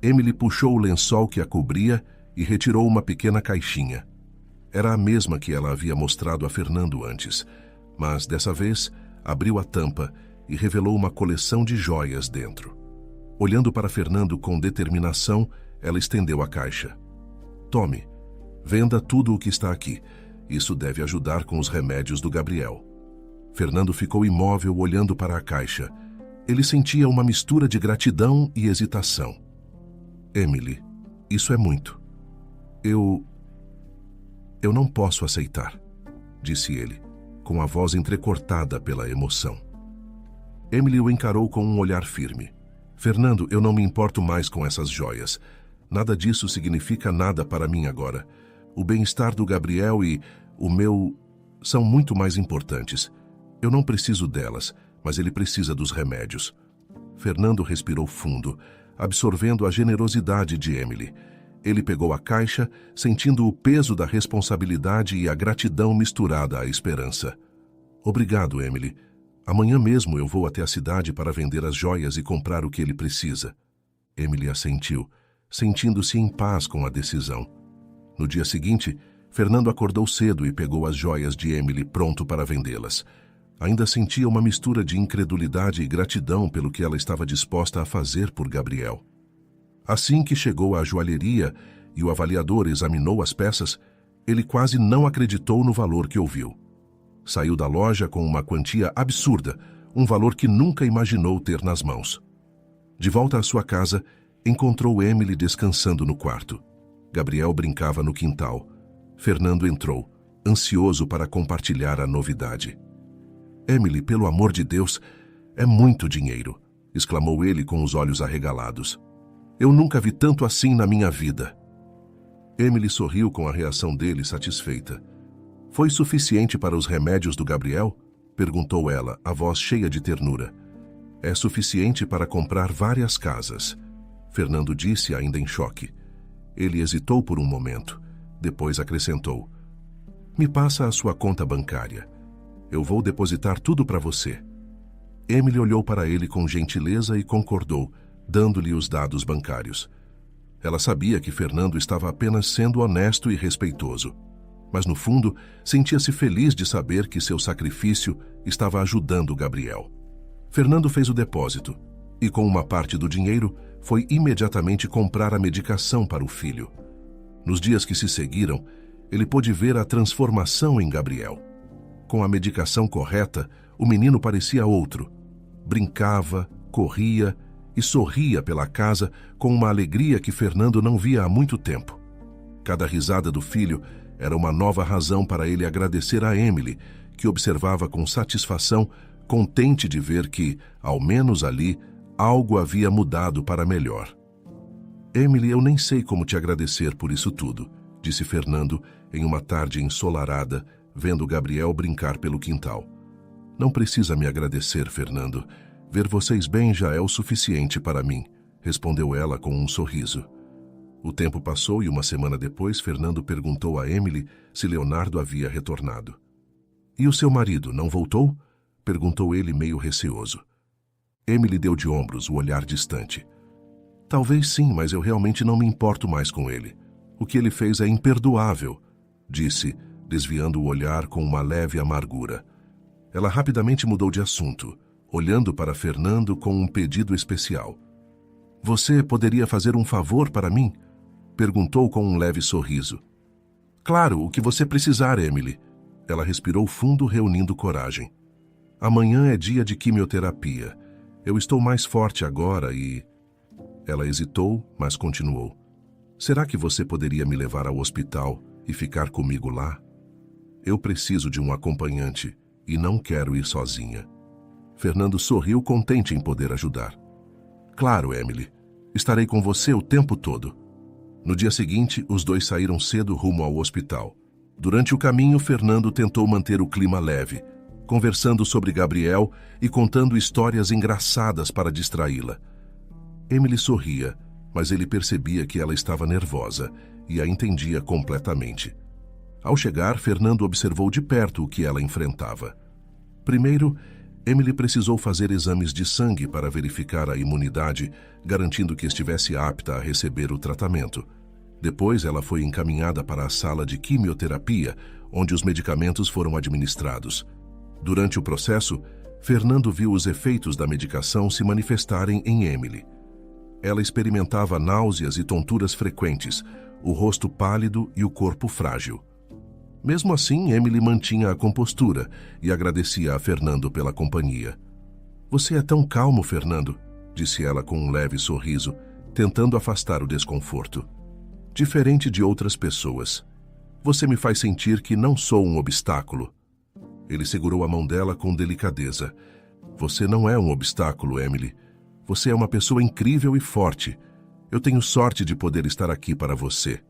S1: Emily puxou o lençol que a cobria e retirou uma pequena caixinha. Era a mesma que ela havia mostrado a Fernando antes, mas dessa vez abriu a tampa e revelou uma coleção de joias dentro. Olhando para Fernando com determinação, ela estendeu a caixa. Tome, venda tudo o que está aqui. Isso deve ajudar com os remédios do Gabriel. Fernando ficou imóvel olhando para a caixa. Ele sentia uma mistura de gratidão e hesitação. Emily, isso é muito. Eu não posso aceitar, disse ele, com a voz entrecortada pela emoção. Emily o encarou com um olhar firme. Fernando, eu não me importo mais com essas joias. Nada disso significa nada para mim agora. O bem-estar do Gabriel e o meu são muito mais importantes. Eu não preciso delas, mas ele precisa dos remédios. Fernando respirou fundo, absorvendo a generosidade de Emily. Ele pegou a caixa, sentindo o peso da responsabilidade e a gratidão misturada à esperança. Obrigado, Emily. Amanhã mesmo eu vou até a cidade para vender as joias e comprar o que ele precisa. Emily assentiu, sentindo-se em paz com a decisão. No dia seguinte, Fernando acordou cedo e pegou as joias de Emily pronto para vendê-las. Ainda sentia uma mistura de incredulidade e gratidão pelo que ela estava disposta a fazer por Gabriel. Assim que chegou à joalheria e o avaliador examinou as peças, ele quase não acreditou no valor que ouviu. Saiu da loja com uma quantia absurda, um valor que nunca imaginou ter nas mãos. De volta à sua casa, encontrou Emily descansando no quarto. Gabriel brincava no quintal. Fernando entrou, ansioso para compartilhar a novidade. Emily, pelo amor de Deus, é muito dinheiro, exclamou ele com os olhos arregalados. Eu nunca vi tanto assim na minha vida. Emily sorriu com a reação dele satisfeita. Foi suficiente para os remédios do Gabriel? Perguntou ela, a voz cheia de ternura. É suficiente para comprar várias casas, Fernando disse, ainda em choque. Ele hesitou por um momento, depois acrescentou. Me passa a sua conta bancária. Eu vou depositar tudo para você. Emily olhou para ele com gentileza e concordou, dando-lhe os dados bancários. Ela sabia que Fernando estava apenas sendo honesto e respeitoso, mas no fundo sentia-se feliz de saber que seu sacrifício estava ajudando Gabriel. Fernando fez o depósito e, com uma parte do dinheiro, foi imediatamente comprar a medicação para o filho. Nos dias que se seguiram, ele pôde ver a transformação em Gabriel. Com a medicação correta, o menino parecia outro. Brincava, corria e sorria pela casa com uma alegria que Fernando não via há muito tempo. Cada risada do filho era uma nova razão para ele agradecer a Emily, que observava com satisfação, contente de ver que, ao menos ali, algo havia mudado para melhor. Emily, eu nem sei como te agradecer por isso tudo, disse Fernando em uma tarde ensolarada, vendo Gabriel brincar pelo quintal. Não precisa me agradecer, Fernando. Ver vocês bem já é o suficiente para mim, respondeu ela com um sorriso. O tempo passou e uma semana depois, Fernando perguntou a Emily se Leonardo havia retornado. E o seu marido não voltou? Perguntou ele meio receoso. Emily deu de ombros, o olhar distante. Talvez sim, mas eu realmente não me importo mais com ele. O que ele fez é imperdoável, disse, desviando o olhar com uma leve amargura. Ela rapidamente mudou de assunto, olhando para Fernando com um pedido especial. Você poderia fazer um favor para mim? Perguntou com um leve sorriso. Claro, o que você precisar, Emily. Ela respirou fundo, reunindo coragem. Amanhã é dia de quimioterapia. Eu estou mais forte agora e... Ela hesitou, mas continuou. Será que você poderia me levar ao hospital e ficar comigo lá? Eu preciso de um acompanhante e não quero ir sozinha. Fernando sorriu, contente em poder ajudar. Claro, Emily. Estarei com você o tempo todo. No dia seguinte, os dois saíram cedo rumo ao hospital. Durante o caminho, Fernando tentou manter o clima leve, conversando sobre Gabriel e contando histórias engraçadas para distraí-la. Emily sorria, mas ele percebia que ela estava nervosa e a entendia completamente. Ao chegar, Fernando observou de perto o que ela enfrentava. Primeiro, Emily precisou fazer exames de sangue para verificar a imunidade, garantindo que estivesse apta a receber o tratamento. Depois, ela foi encaminhada para a sala de quimioterapia, onde os medicamentos foram administrados. Durante o processo, Fernando viu os efeitos da medicação se manifestarem em Emily. Ela experimentava náuseas e tonturas frequentes, o rosto pálido e o corpo frágil. Mesmo assim, Emily mantinha a compostura e agradecia a Fernando pela companhia. "Você é tão calmo, Fernando", disse ela com um leve sorriso, tentando afastar o desconforto. "Diferente de outras pessoas. Você me faz sentir que não sou um obstáculo." Ele segurou a mão dela com delicadeza. "Você não é um obstáculo, Emily. Você é uma pessoa incrível e forte. Eu tenho sorte de poder estar aqui para você."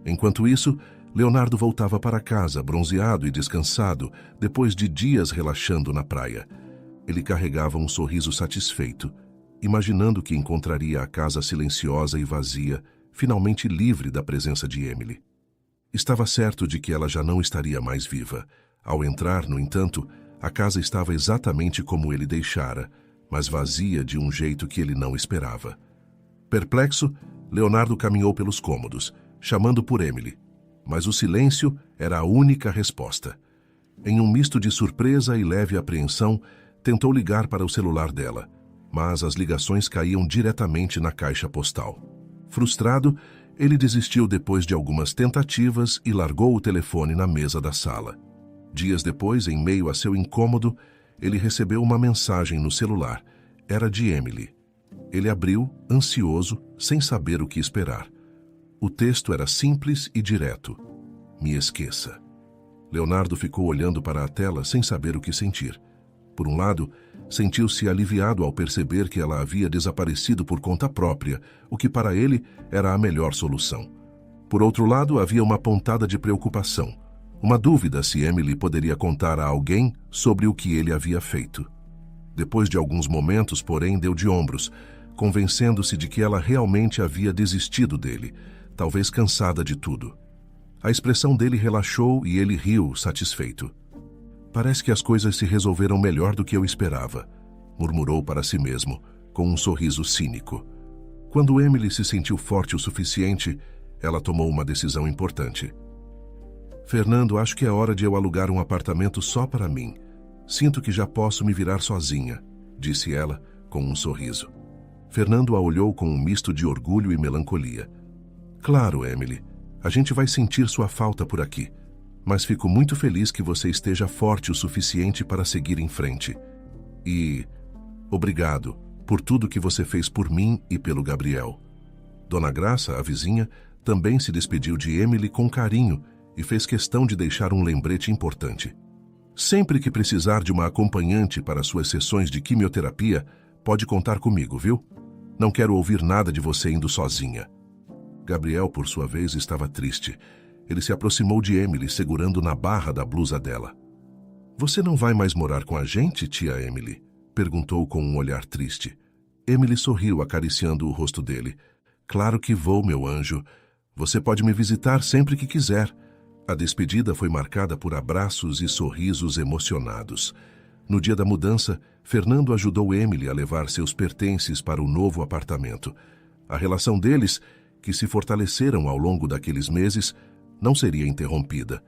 S1: Enquanto isso, Leonardo voltava para casa, bronzeado e descansado, depois de dias relaxando na praia. Ele carregava um sorriso satisfeito, imaginando que encontraria a casa silenciosa e vazia, finalmente livre da presença de Emily. Estava certo de que ela já não estaria mais viva. Ao entrar, no entanto, a casa estava exatamente como ele deixara, mas vazia de um jeito que ele não esperava. Perplexo, Leonardo caminhou pelos cômodos, chamando por Emily. Mas o silêncio era a única resposta. Em um misto de surpresa e leve apreensão, tentou ligar para o celular dela, mas as ligações caíam diretamente na caixa postal. Frustrado, ele desistiu depois de algumas tentativas e largou o telefone na mesa da sala. Dias depois, em meio a seu incômodo, ele recebeu uma mensagem no celular. Era de Emily. Ele abriu, ansioso, sem saber o que esperar. O texto era simples e direto. "Me esqueça." Leonardo ficou olhando para a tela sem saber o que sentir. Por um lado, sentiu-se aliviado ao perceber que ela havia desaparecido por conta própria, o que para ele era a melhor solução. Por outro lado, havia uma pontada de preocupação, uma dúvida se Emily poderia contar a alguém sobre o que ele havia feito. Depois de alguns momentos, porém, deu de ombros, convencendo-se de que ela realmente havia desistido dele, talvez cansada de tudo. A expressão dele relaxou e ele riu, satisfeito. "Parece que as coisas se resolveram melhor do que eu esperava", murmurou para si mesmo, com um sorriso cínico. Quando Emily se sentiu forte o suficiente, ela tomou uma decisão importante. "Fernando, acho que é hora de eu alugar um apartamento só para mim. Sinto que já posso me virar sozinha", disse ela, com um sorriso. Fernando a olhou com um misto de orgulho e melancolia. "Claro, Emily, a gente vai sentir sua falta por aqui, mas fico muito feliz que você esteja forte o suficiente para seguir em frente. E obrigado por tudo que você fez por mim e pelo Gabriel." Dona Graça, a vizinha, também se despediu de Emily com carinho e fez questão de deixar um lembrete importante. "Sempre que precisar de uma acompanhante para suas sessões de quimioterapia, pode contar comigo, viu? Não quero ouvir nada de você indo sozinha." Gabriel, por sua vez, estava triste. Ele se aproximou de Emily, segurando na barra da blusa dela. "Você não vai mais morar com a gente, tia Emily?" perguntou com um olhar triste. Emily sorriu, acariciando o rosto dele. "Claro que vou, meu anjo. Você pode me visitar sempre que quiser." A despedida foi marcada por abraços e sorrisos emocionados. No dia da mudança, Fernando ajudou Emily a levar seus pertences para o novo apartamento. A relação deles, que se fortaleceram ao longo daqueles meses, não seria interrompida.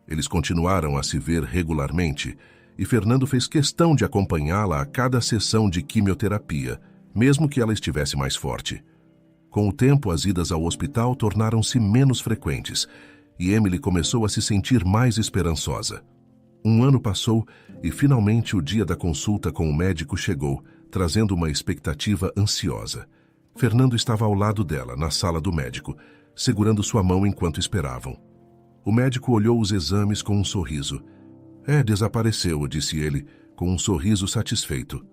S1: Eles continuaram a se ver regularmente e Fernando fez questão de acompanhá-la a cada sessão de quimioterapia, mesmo que ela estivesse mais forte. Com o tempo, as idas ao hospital tornaram-se menos frequentes e Emily começou a se sentir mais esperançosa. Um ano passou e finalmente o dia da consulta com o médico chegou, trazendo uma expectativa ansiosa. Fernando estava ao lado dela, na sala do médico, segurando sua mão enquanto esperavam. O médico olhou os exames com um sorriso. Desapareceu, disse ele, com um sorriso satisfeito.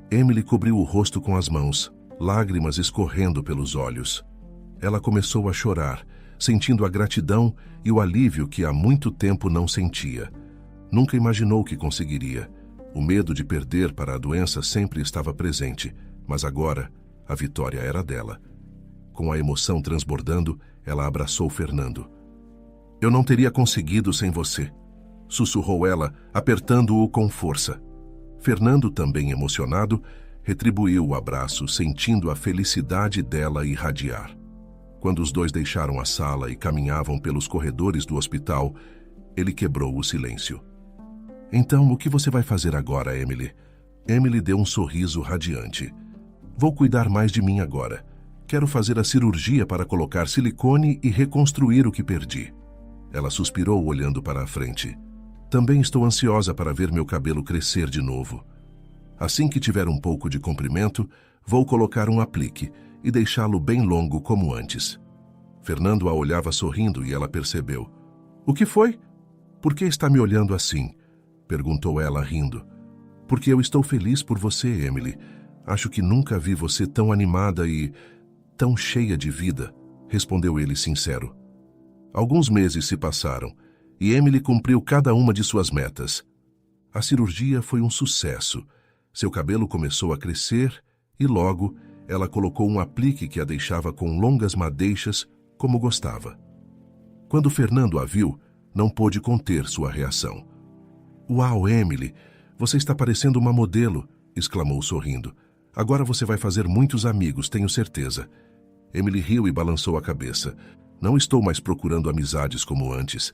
S1: Emily cobriu o rosto com as mãos, lágrimas escorrendo pelos olhos. Ela começou a chorar, sentindo a gratidão e o alívio que há muito tempo não sentia. Nunca imaginou que conseguiria. O medo de perder para a doença sempre estava presente, mas agora a vitória era dela. Com a emoção transbordando, ela abraçou Fernando. Eu não teria conseguido sem você, sussurrou ela, apertando-o com força. Fernando, também emocionado, retribuiu o abraço, sentindo a felicidade dela irradiar. Quando os dois deixaram a sala e caminhavam pelos corredores do hospital, ele quebrou o silêncio. Então, o que você vai fazer agora, Emily? Emily deu um sorriso radiante. Vou cuidar mais de mim agora. Quero fazer a cirurgia para colocar silicone e reconstruir o que perdi. Ela suspirou olhando para a frente. Também estou ansiosa para ver meu cabelo crescer de novo. Assim que tiver um pouco de comprimento, vou colocar um aplique e deixá-lo bem longo como antes. Fernando a olhava sorrindo e ela percebeu. O que foi? Por que está me olhando assim? Perguntou ela rindo. Porque eu estou feliz por você, Emily. Acho que nunca vi você tão animada e tão cheia de vida, respondeu ele sincero. Alguns meses se passaram e Emily cumpriu cada uma de suas metas. A cirurgia foi um sucesso. Seu cabelo começou a crescer e logo ela colocou um aplique que a deixava com longas madeixas como gostava. Quando Fernando a viu, não pôde conter sua reação. Uau, Emily, você está parecendo uma modelo, exclamou sorrindo. Agora você vai fazer muitos amigos, tenho certeza. Emily riu e balançou a cabeça. Não estou mais procurando amizades como antes.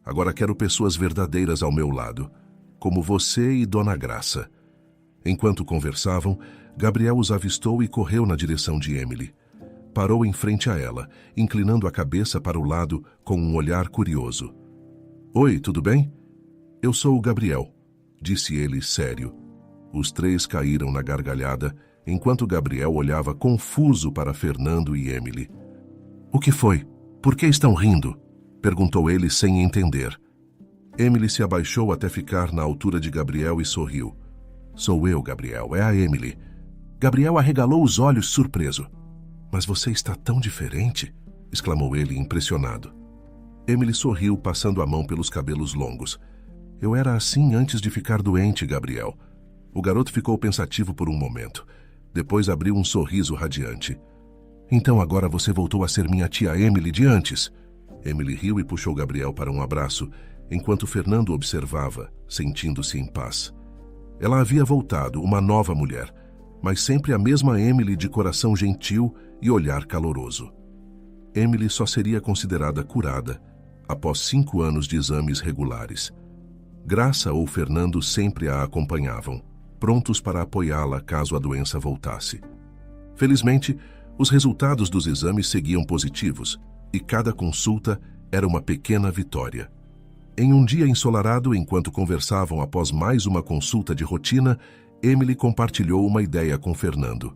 S1: Agora quero pessoas verdadeiras ao meu lado, como você e Dona Graça. Enquanto conversavam, Gabriel os avistou e correu na direção de Emily. Parou em frente a ela, inclinando a cabeça para o lado com um olhar curioso. Oi, tudo bem? Eu sou o Gabriel, disse ele sério. Os três caíram na gargalhada, enquanto Gabriel olhava confuso para Fernando e Emily. O que foi? Por que estão rindo? Perguntou ele sem entender. Emily se abaixou até ficar na altura de Gabriel e sorriu. Sou eu, Gabriel, é a Emily. Gabriel arregalou os olhos surpreso. Mas você está tão diferente, exclamou ele impressionado. Emily sorriu, passando a mão pelos cabelos longos. Eu era assim antes de ficar doente, Gabriel. O garoto ficou pensativo por um momento. Depois abriu um sorriso radiante. Então agora você voltou a ser minha tia Emily de antes. Emily riu e puxou Gabriel para um abraço, enquanto Fernando observava, sentindo-se em paz. Ela havia voltado, uma nova mulher, mas sempre a mesma Emily de coração gentil e olhar caloroso. Emily só seria considerada curada após 5 anos de exames regulares. Graça ou Fernando sempre a acompanhavam, prontos para apoiá-la caso a doença voltasse. Felizmente, os resultados dos exames seguiam positivos e cada consulta era uma pequena vitória. Em um dia ensolarado, enquanto conversavam após mais uma consulta de rotina, Emily compartilhou uma ideia com Fernando.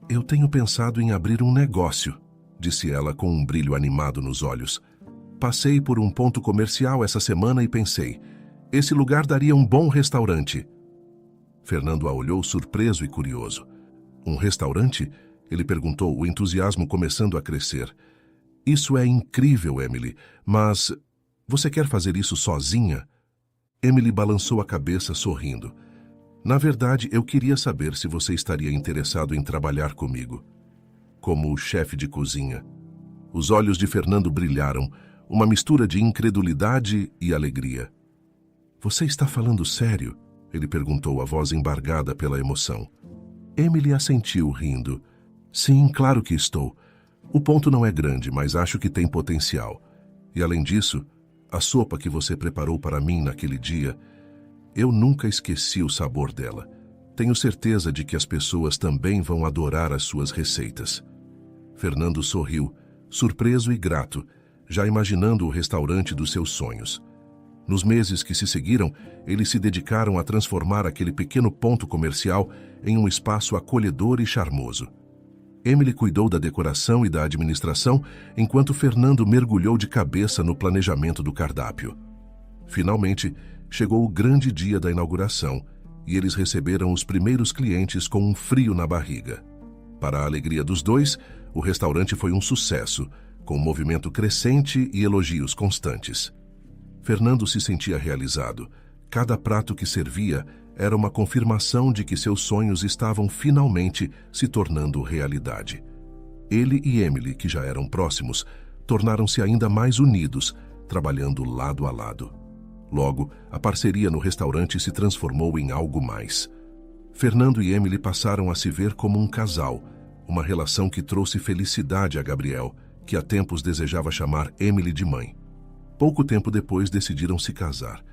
S1: Eu tenho pensado em abrir um negócio, disse ela com um brilho animado nos olhos. Passei por um ponto comercial essa semana e pensei, esse lugar daria um bom restaurante. Fernando a olhou surpreso e curioso. Um restaurante? Ele perguntou, o entusiasmo começando a crescer. Isso é incrível, Emily, mas você quer fazer isso sozinha? Emily balançou a cabeça sorrindo. Na verdade, eu queria saber se você estaria interessado em trabalhar comigo. Como chefe de cozinha. Os olhos de Fernando brilharam, uma mistura de incredulidade e alegria. Você está falando sério? Ele perguntou, a voz embargada pela emoção. Emily assentiu, rindo. Sim, claro que estou. O ponto não é grande, mas acho que tem potencial. E além disso, a sopa que você preparou para mim naquele dia, eu nunca esqueci o sabor dela. Tenho certeza de que as pessoas também vão adorar as suas receitas. Fernando sorriu, surpreso e grato, já imaginando o restaurante dos seus sonhos. Nos meses que se seguiram, eles se dedicaram a transformar aquele pequeno ponto comercial em um espaço acolhedor e charmoso. Emily cuidou da decoração e da administração, enquanto Fernando mergulhou de cabeça no planejamento do cardápio. Finalmente, chegou o grande dia da inauguração e eles receberam os primeiros clientes com um frio na barriga. Para a alegria dos dois, o restaurante foi um sucesso, com um movimento crescente e elogios constantes. Fernando se sentia realizado. Cada prato que servia era uma confirmação de que seus sonhos estavam finalmente se tornando realidade. Ele e Emily, que já eram próximos, tornaram-se ainda mais unidos, trabalhando lado a lado. Logo, a parceria no restaurante se transformou em algo mais. Fernando e Emily passaram a se ver como um casal, uma relação que trouxe felicidade a Gabriel, que há tempos desejava chamar Emily de mãe. Pouco tempo depois decidiram se casar,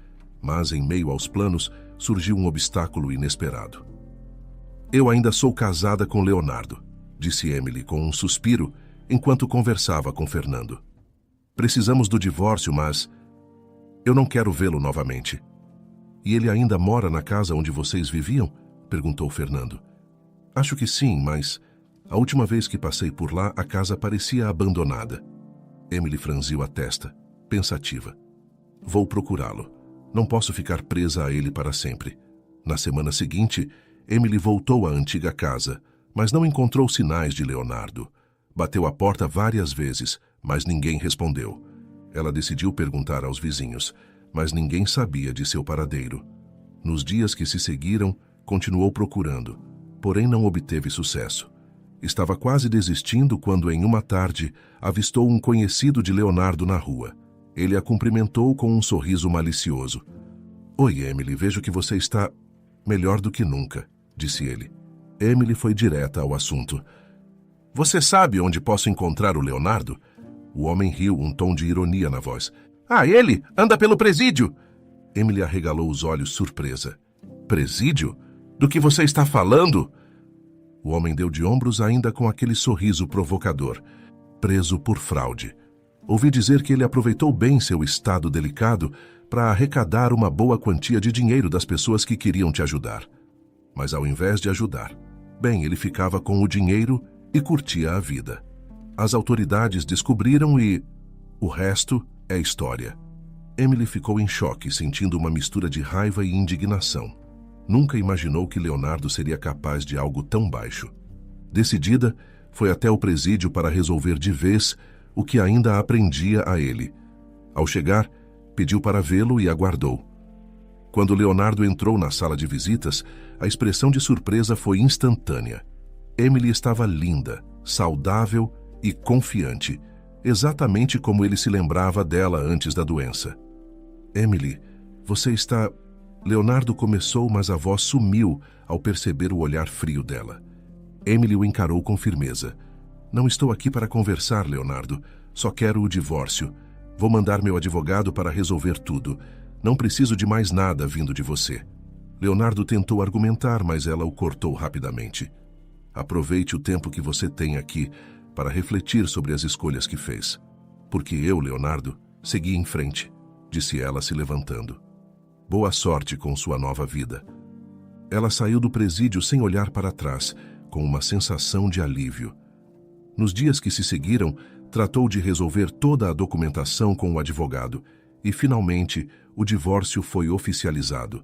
S1: mas em meio aos planos surgiu um obstáculo inesperado. "Eu ainda sou casada com Leonardo", disse Emily com um suspiro enquanto conversava com Fernando. "Precisamos do divórcio, mas eu não quero vê-lo novamente." "E ele ainda mora na casa onde vocês viviam?" perguntou Fernando. "Acho que sim, mas a última vez que passei por lá, a casa parecia abandonada." Emily franziu a testa, pensativa. "Vou procurá-lo. Não posso ficar presa a ele para sempre." Na semana seguinte, Emily voltou à antiga casa, mas não encontrou sinais de Leonardo. Bateu à porta várias vezes, mas ninguém respondeu. Ela decidiu perguntar aos vizinhos, mas ninguém sabia de seu paradeiro. Nos dias que se seguiram, continuou procurando, porém não obteve sucesso. Estava quase desistindo quando, em uma tarde, avistou um conhecido de Leonardo na rua. Ele a cumprimentou com um sorriso malicioso. "Oi, Emily, vejo que você está melhor do que nunca", disse ele. Emily foi direta ao assunto. "Você sabe onde posso encontrar o Leonardo?" O homem riu, um tom de ironia na voz. "Ah, ele anda pelo presídio!" Emily arregalou os olhos, surpresa. "Presídio? Do que você está falando?" O homem deu de ombros, ainda com aquele sorriso provocador. "Preso por fraude. Ouvi dizer que ele aproveitou bem seu estado delicado para arrecadar uma boa quantia de dinheiro das pessoas que queriam te ajudar. Mas ao invés de ajudar, bem, ele ficava com o dinheiro e curtia a vida. As autoridades descobriram e o resto é história." Emily ficou em choque, sentindo uma mistura de raiva e indignação. Nunca imaginou que Leonardo seria capaz de algo tão baixo. Decidida, foi até o presídio para resolver de vez o que ainda aprendia a ele. Ao chegar, pediu para vê-lo e aguardou. Quando Leonardo entrou na sala de visitas, a expressão de surpresa foi instantânea. Emily estava linda, saudável e confiante, exatamente como ele se lembrava dela antes da doença. "Emily, você está..." Leonardo começou, mas a voz sumiu ao perceber o olhar frio dela. Emily o encarou com firmeza. "Não estou aqui para conversar, Leonardo. Só quero o divórcio. Vou mandar meu advogado para resolver tudo. Não preciso de mais nada vindo de você." Leonardo tentou argumentar, mas ela o cortou rapidamente. "Aproveite o tempo que você tem aqui para refletir sobre as escolhas que fez. Porque eu, Leonardo, segui em frente", disse ela, se levantando. "Boa sorte com sua nova vida." Ela saiu do presídio sem olhar para trás, com uma sensação de alívio. Nos dias que se seguiram, tratou de resolver toda a documentação com o advogado e, finalmente, o divórcio foi oficializado.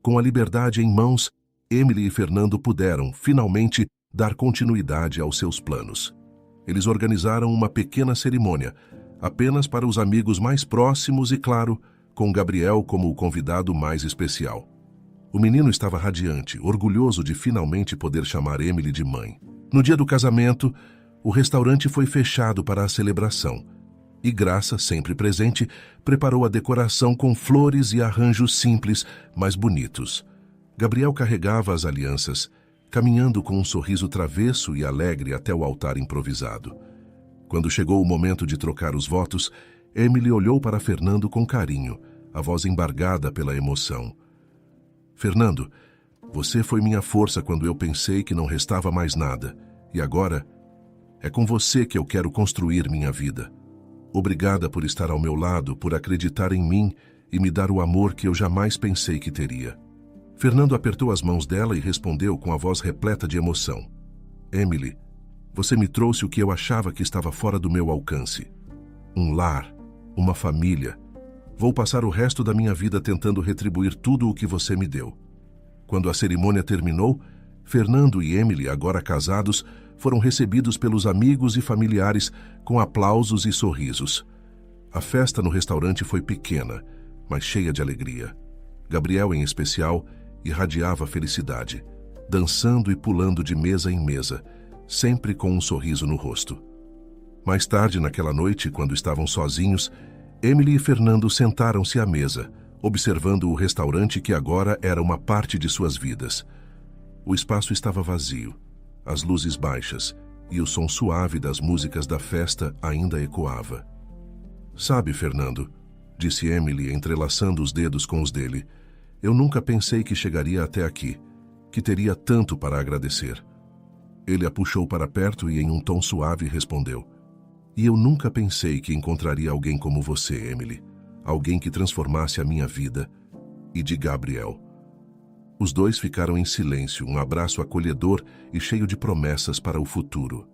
S1: Com a liberdade em mãos, Emily e Fernando puderam, finalmente, dar continuidade aos seus planos. Eles organizaram uma pequena cerimônia, apenas para os amigos mais próximos e, claro, com Gabriel como o convidado mais especial. O menino estava radiante, orgulhoso de finalmente poder chamar Emily de mãe. No dia do casamento, o restaurante foi fechado para a celebração. E Graça, sempre presente, preparou a decoração com flores e arranjos simples, mas bonitos. Gabriel carregava as alianças, caminhando com um sorriso travesso e alegre até o altar improvisado. Quando chegou o momento de trocar os votos, Emily olhou para Fernando com carinho, a voz embargada pela emoção. "Fernando, você foi minha força quando eu pensei que não restava mais nada, e agora é com você que eu quero construir minha vida. Obrigada por estar ao meu lado, por acreditar em mim e me dar o amor que eu jamais pensei que teria." Fernando apertou as mãos dela e respondeu com a voz repleta de emoção. "Emily, você me trouxe o que eu achava que estava fora do meu alcance. Um lar, uma família. Vou passar o resto da minha vida tentando retribuir tudo o que você me deu." Quando a cerimônia terminou, Fernando e Emily, agora casados, foram recebidos pelos amigos e familiares com aplausos e sorrisos. A festa no restaurante foi pequena, mas cheia de alegria. Gabriel, em especial, irradiava felicidade, dançando e pulando de mesa em mesa, sempre com um sorriso no rosto. Mais tarde naquela noite, quando estavam sozinhos, Emily e Fernando sentaram-se à mesa, observando o restaurante que agora era uma parte de suas vidas. O espaço estava vazio, as luzes baixas e o som suave das músicas da festa ainda ecoava. "Sabe, Fernando", disse Emily, entrelaçando os dedos com os dele, "eu nunca pensei que chegaria até aqui, que teria tanto para agradecer." Ele a puxou para perto e, em um tom suave, respondeu: "E eu nunca pensei que encontraria alguém como você, Emily, alguém que transformasse a minha vida e de Gabriel." Os dois ficaram em silêncio, um abraço acolhedor e cheio de promessas para o futuro.